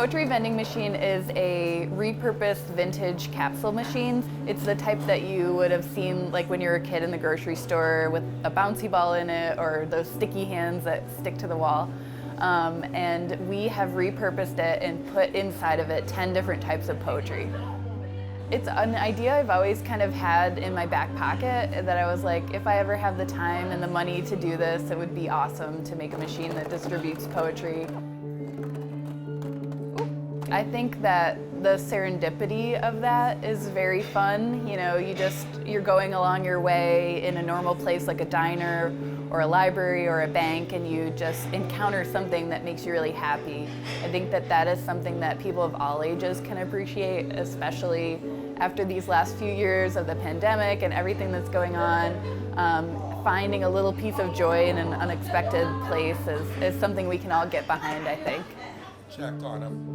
poetry vending machine is a repurposed vintage capsule machine. It's the type that you would have seen like when you were a kid in the grocery store with a bouncy ball in it or those sticky hands that stick to the wall. And we have repurposed it and put inside of it 10 different types of poetry. It's an idea I've always kind of had in my back pocket that I was like, if I ever have the time and the money to do this, it would be awesome to make a machine that distributes poetry. I think that the serendipity of that is very fun. You know, you're going along your way in a normal place like a diner or a library or a bank, and you just encounter something that makes you really happy. I think that that is something that people of all ages can appreciate, especially after these last few years of the pandemic and everything that's going on. Finding a little piece of joy in an unexpected place is something we can all get behind, I think. Checked on them.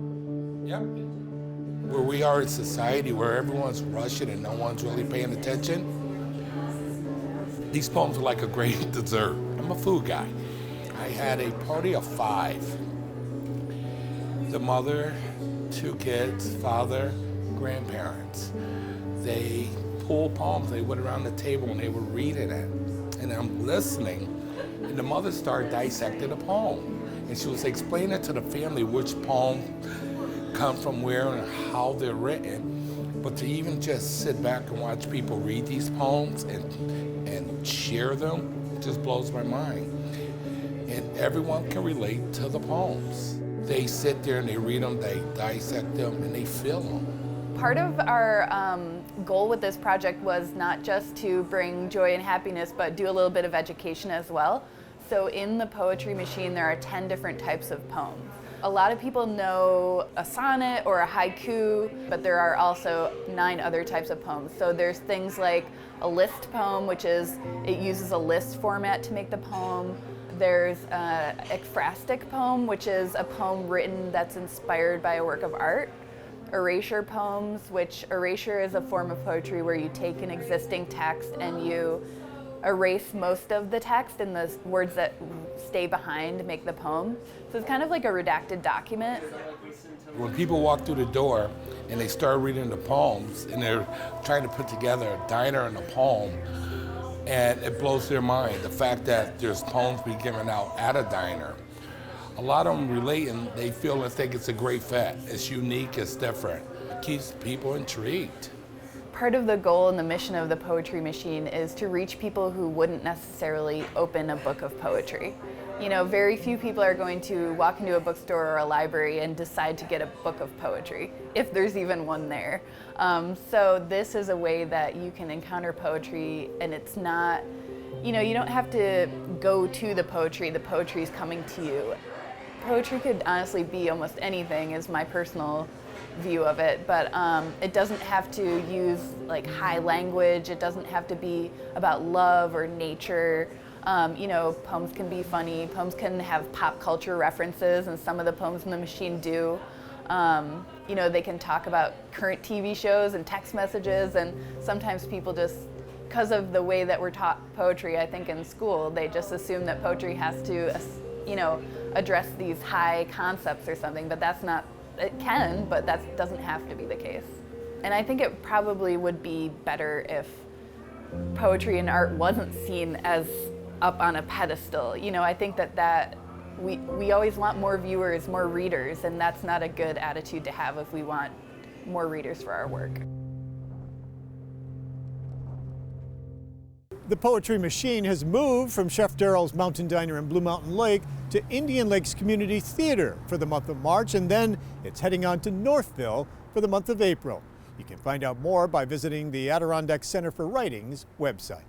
Yep. Where we are in society, where everyone's rushing and no one's really paying attention, these poems are like a great dessert. I'm a food guy. I had a party of 5. The mother, 2 kids, father, grandparents. They pulled poems, they went around the table and they were reading it. And I'm listening, and the mother started dissecting the poem. And she was explaining to the family which poem come from where and how they're written. But to even just sit back and watch people read these poems and share them just blows my mind. And everyone can relate to the poems. They sit there and they read them, they dissect them, and they feel them. Part of our goal with this project was not just to bring joy and happiness, but do a little bit of education as well. So in the poetry machine, there are 10 different types of poems. A lot of people know a sonnet or a haiku, but there are also 9 other types of poems. So there's things like a list poem, which is, it uses a list format to make the poem. There's an ekphrastic poem, which is a poem written that's inspired by a work of art. Erasure poems, which erasure is a form of poetry where you take an existing text and you erase most of the text and the words that stay behind make the poem. So it's kind of like a redacted document. When people walk through the door and they start reading the poems and they're trying to put together a diner and a poem, and it blows their mind, the fact that there's poems being given out at a diner. A lot of them relate and they feel and think it's a great fit. It's unique, it's different. It keeps people intrigued. Part of the goal and the mission of the Poetry Machine is to reach people who wouldn't necessarily open a book of poetry. You know, very few people are going to walk into a bookstore or a library and decide to get a book of poetry, if there's even one there. So this is a way that you can encounter poetry, and it's not, you know, you don't have to go to the poetry is coming to you. Poetry could honestly be almost anything, is my personal view of it, but it doesn't have to use like high language. It doesn't have to be about love or nature. You know, poems can be funny. Poems can have pop culture references, and some of the poems in the machine do. You know, they can talk about current TV shows and text messages, and sometimes people just, because of the way that we're taught poetry, I think in school, they just assume that poetry has to, you know, address these high concepts or something, but that's not, it can, but that doesn't have to be the case. And I think it probably would be better if poetry and art wasn't seen as up on a pedestal. You know, I think that we always want more viewers, more readers, and that's not a good attitude to have if we want more readers for our work. The Poetry Machine has moved from Chef Darrell's Mountain Diner in Blue Mountain Lake to Indian Lakes Community Theater for the month of March, and then it's heading on to Northville for the month of April. You can find out more by visiting the Adirondack Center for Writing's website.